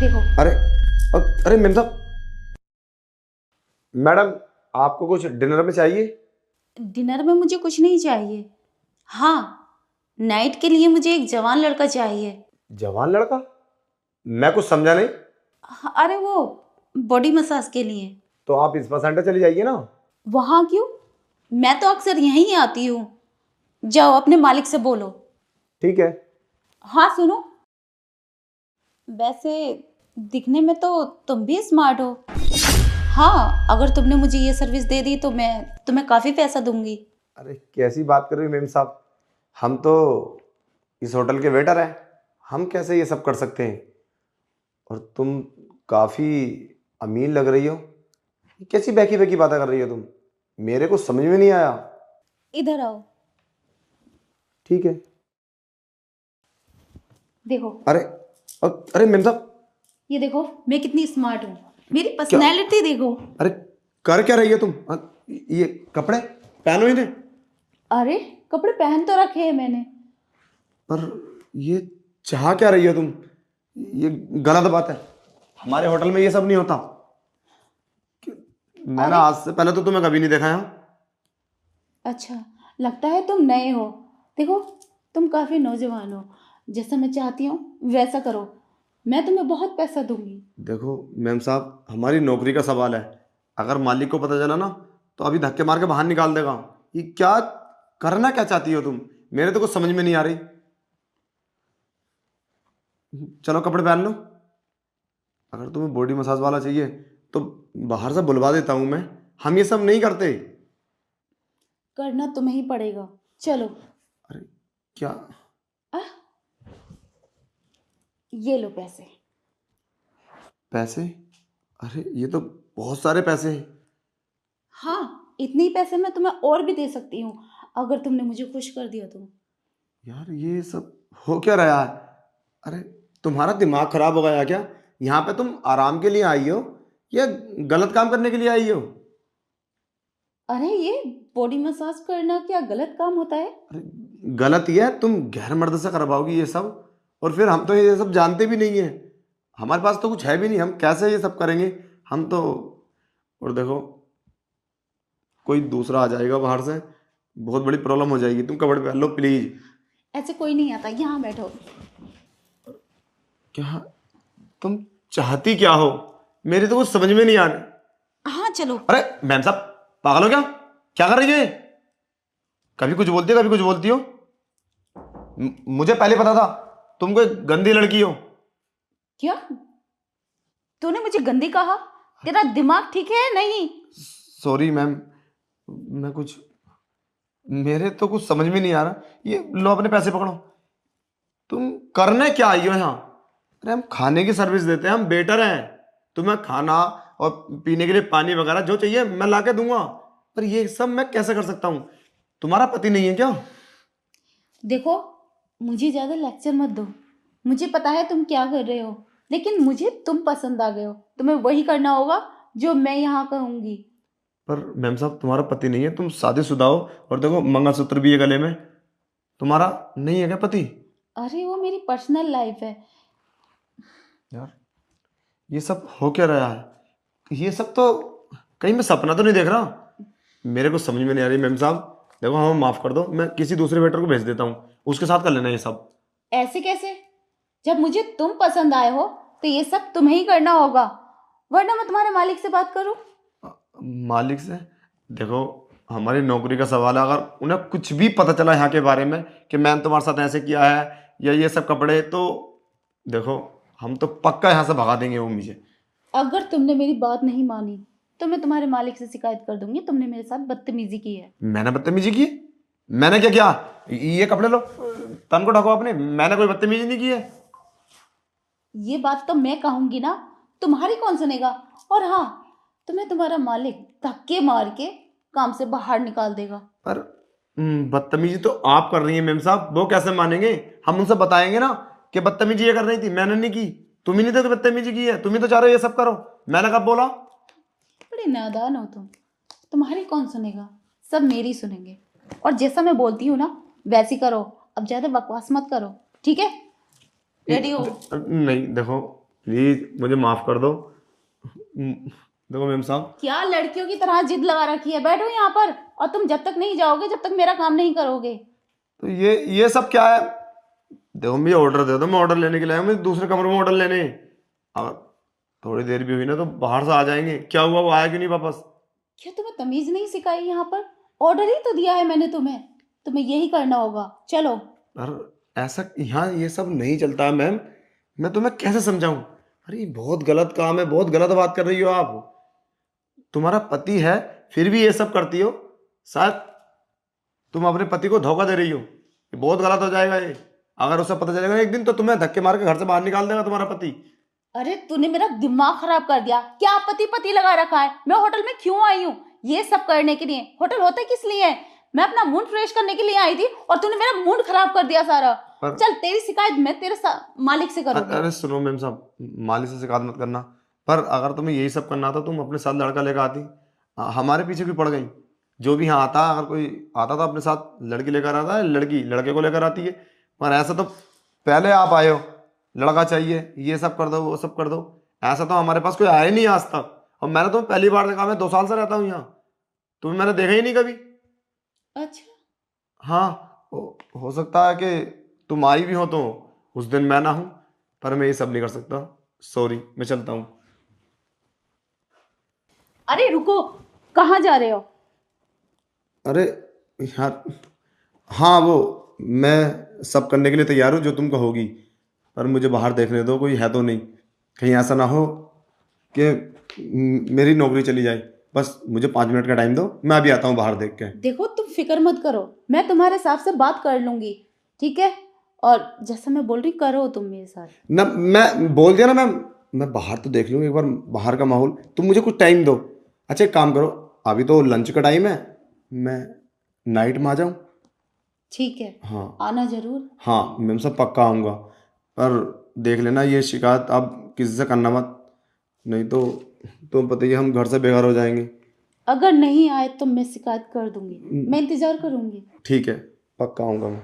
देखो। अरे अरे मैम साहब, मैडम आपको कुछ डिनर में चाहिए? डिनर में मुझे कुछ नहीं चाहिए। हाँ, नाइट के लिए मुझे एक जवान लड़का चाहिए। जवान लड़का? मैं कुछ समझा नहीं। हाँ, अरे वो बॉडी मसाज के लिए। तो आप स्पा सेंटर चली जाइए ना। वहाँ क्यों? मैं तो अक्सर यहीं आती हूँ। जाओ अपने मालिक से बोलो। ठीक है। हाँ सुनो, वैसे दिखने में तो तुम भी स्मार्ट हो। हाँ, अगर तुमने मुझे ये सर्विस दे दी तो मैं तुम्हें काफ़ी पैसा दूंगी। अरे कैसी बात कर रही हो मैम साहब, हम तो इस होटल के वेटर हैं, हम कैसे ये सब कर सकते हैं? और तुम काफ़ी अमीर लग रही हो। कैसी बहकी बहकी बातें कर रही हो तुम? मेरे को समझ में नहीं आया। इधर आओ। ठीक है। देखो, अरे अरे मैम साहब, ये देखो मैं कितनी स्मार्ट हूँ। मेरी क्या? पर्सनैलिटी देखो। अरे कर क्या रही हो तुम? ये कपड़े पहनो इन्हें। अरे कपड़े पहन तो रखे हैं मैंने। पर ये चाह क्या रही हो तुम? ये गलत बात है, हमारे होटल में ये सब नहीं होता। मैंने आज से पहले तो तुम्हें कभी नहीं देखा है। अच्छा, लगता है तुम नए हो। देखो, तुम काफ़ी नौजवान हो। जैसा मैं चाहती हूँ वैसा करो, मैं तुम्हें बहुत पैसा दूंगी। देखो मैम साहब, हमारी नौकरी का सवाल है। अगर मालिक को पता चला ना तो अभी धक्के मार के बाहर निकाल देगा। ये क्या करना क्या चाहती हो तुम? मेरे तो कुछ समझ में नहीं आ रही। चलो कपड़े पहन लो। अगर तुम्हें बॉडी मसाज वाला चाहिए तो बाहर से बुलवा देता हूँ मैं। हम ये सब नहीं करते। करना तुम्हें ही पड़ेगा। चलो। अरे क्या? आह, ये लो पैसे। पैसे? अरे ये तो बहुत सारे पैसे हैं। हाँ, इतने ही पैसे मैं तुम्हें और भी दे सकती हूँ अगर तुमने मुझे खुश कर दिया तो। यार ये सब हो क्या रहा है? अरे तुम्हारा दिमाग खराब हो गया क्या? यहाँ पे तुम आराम के लिए आई हो या गलत काम करने के लिए आई हो? अरे ये बॉडी मसाज करना क्या गलत काम होता है? अरे गलत ये है, तुम गैर मर्द से करवाओगी ये सब। और फिर हम तो ये सब जानते भी नहीं है, हमारे पास तो कुछ है भी नहीं, हम कैसे ये सब करेंगे? हम तो, और देखो कोई दूसरा आ जाएगा बाहर से, बहुत बड़ी प्रॉब्लम हो जाएगी। तुम कपड़े पहन लो प्लीज। ऐसे कोई नहीं आता, यहाँ बैठो। क्या तुम चाहती क्या हो? मेरी तो कुछ समझ में नहीं आ रहा। हाँ चलो। अरे मैम साहब, पागल हो क्या कर रही है? कभी कुछ बोलती हो कभी कुछ बोलती हो। मुझे पहले पता था तुम कोई गंदी लड़की हो। क्या? तूने मुझे गंदी कहा? तेरा दिमाग ठीक है नहीं? सॉरी मैम, मैं कुछ, मेरे तो कुछ समझ में नहीं आ रहा। ये लो अपने पैसे पकड़ो। तुम करने क्या आई हो यहाँ? अरे हम खाने की सर्विस देते हैं, हम वेटर हैं। तुम्हें खाना और पीने के लिए पानी वगैरह जो चाहिए मैं ला के दूंगा। पर ये सब मैं कैसे कर सकता हूँ? तुम्हारा पति नहीं है क्या? देखो, मुझे ज़्यादा लेक्चर मत दो। मुझे पता है तुम क्या कर रहे हो, लेकिन मुझे तुम पसंद आ गए हो। तुम्हें वही करना होगा जो मैं यहाँ कहूँगी। पर मैम साहब तुम्हारा पति नहीं है, तुम शादीशुदा हो। और देखो मंगलसूत्र भी है गले में। तुम्हारा नहीं है क्या पति? अरे वो मेरी पर्सनल लाइफ है। यार ये सब हो क्या रहा है? ये सब तो कहीं मैं सपना तो नहीं देख रहा? मेरे को समझ में नहीं आ रही मैम साहब। देखो हमें माफ कर दो, मैं किसी दूसरे वेटर को भेज देता हूँ, उसके साथ कर लेना ये सब। ऐसे कैसे? जब मुझे तुम पसंद आए हो तो ये सब तुम्हें ही करना होगा, वरना मैं तुम्हारे मालिक से बात करूँ। मालिक से? देखो हमारी नौकरी का सवाल है, अगर उन्हें कुछ भी पता चला यहाँ के बारे में कि मैंने तुम्हारे साथ ऐसे किया है या ये सब कपड़े, तो देखो हम तो पक्का यहाँ से भगा देंगे वो मुझे। अगर तुमने मेरी बात नहीं मानी तो मैं तुम्हारे मालिक से शिकायत कर दूंगी, तुमने मेरे साथ बदतमीजी की है। मैंने बदतमीजी की? मैंने क्या किया? ये कपड़े लो, तन को ढको अपने। मैंने कोई बदतमीजी नहीं की है। ये बात तो मैं कहूंगी ना, तुम्हारी कौन सुनेगा? और हाँ, तुम्हें तुम्हारा मालिक धक्के मार के काम से बाहर निकाल देगा। पर बदतमीजी तो आप कर रही हैं मैम साहब, वो कैसे मानेंगे? हम उनसे बताएंगे ना कि बदतमीजी ये कर रही थी, मैंने नहीं की। तुम ही नहीं थे तो बदतमीजी की है, तुम ही तो चाह रहे हो ये सब करो। मैंने कब बोला? बड़े नादान हो तुम। तुम्हारी कौन सुनेगा? सब मेरी सुनेंगे। और जैसा मैं बोलती हूँ ना वैसी करो। अब ज्यादा बकवास मत करो, ठीक है? रेडी हो? नहीं देखो, प्लीज मुझे माफ कर दो। देखो मैम साहब, क्या लड़कियों की तरह जिद लगा रखी है, बैठो यहाँ पर, और तुम जब तक नहीं जाओगे जब तक मेरा काम नहीं करोगे। तो ये सब क्या है? देखो मुझे ऑर्डर दे दो, मैं ऑर्डर लेने के लिए आया हूं, मुझे दूसरे कमरे में ऑर्डर लेने। अगर थोड़ी देर भी हुई ना तो बाहर से आ जाएंगे। क्या हुआ, वो आया क्यों नहीं वापस? क्या तुम्हें तमीज नहीं सिखाई? यहाँ पर ऑर्डर ही तो दिया है मैंने तुम्हें, तुम्हें यही करना होगा, चलो। अरे ऐसा यहाँ ये सब नहीं चलता है मैम, मैं तुम्हें कैसे समझाऊं? अरे ये बहुत गलत काम है, बहुत गलत बात कर रही हो आप। तुम्हारा पति है फिर भी ये सब करती हो, शायद तुम अपने पति को धोखा दे रही हो। ये बहुत गलत हो जाएगा ये। अगर उसे पता चलेगा एक दिन तो तुम्हें धक्के मार के घर से बाहर निकाल देगा तुम्हारा पति। अरे तूने मेरा दिमाग खराब कर दिया। क्या पति पति लगा रखा है? मैं होटल में क्यों आई हूँ? ये सब करने के लिए। होटल होता किस लिए है? मैं अपना मूड फ्रेश करने के लिए आई थी और तूने मेरा मूड खराब कर दिया सारा। चल तेरी शिकायत मैं तेरे मालिक से करूंगी। अरे सुनो मैम साहब, मालिक से शिकायत मत करना। पर अगर तुम्हें यही सब करना था तुम अपने साथ लड़का लेकर आती। हमारे पीछे क्यों पड़ गई? जो भी यहाँ आता, अगर कोई आता तो अपने साथ लड़की लेकर आता है, लड़की लड़के को लेकर आती है। पर ऐसा तो पहले आप आए हो, लड़का चाहिए, ये सब कर दो वो सब कर दो। ऐसा तो हमारे पास कोई आया ही नहीं आज तक। और मैंने तो पहली बार देखा, मैं 2 साल से रहता हूँ यहाँ, तुम्हें मैंने देखा ही नहीं कभी। अच्छा, हाँ हो सकता है कि तुम आई भी हो तो उस दिन मैं ना हूं, पर मैं ये सब नहीं कर सकता। सॉरी, मैं चलता हूँ। अरे रुको, कहाँ जा रहे हो? अरे यार, हाँ वो मैं सब करने के लिए तैयार हूँ जो तुम कहोगी, पर मुझे बाहर देखने दो, कोई है तो नहीं। कहीं ऐसा ना हो कि मेरी नौकरी चली जाए। बस मुझे 5 मिनट का टाइम दो, मैं अभी आता हूँ बाहर देख के। देखो तुम फिक्र मत करो, मैं तुम्हारे साहब से बात कर लूंगी, ठीक है? और जैसा मैं बोल रही करो तुम मेरे साथ। ना मैं बोल दिया ना मैम, मैं बाहर तो देख लूँ एक बार बाहर का माहौल। तुम मुझे कुछ टाइम दो। अच्छा एक काम करो, अभी तो लंच का टाइम है, मैं नाइट में आ जाऊँ? ठीक है, हाँ आना जरूर। हाँ मैम सब पक्का आऊँगा। पर देख लेना ये शिकायत अब किसी से करना मत, नहीं तो तुम पता ही है, हम घर से बेघर हो जाएंगे। अगर नहीं आए तो मैं शिकायत कर दूंगी, मैं इंतजार करूंगी। ठीक है, पक्का आऊँगा मैं।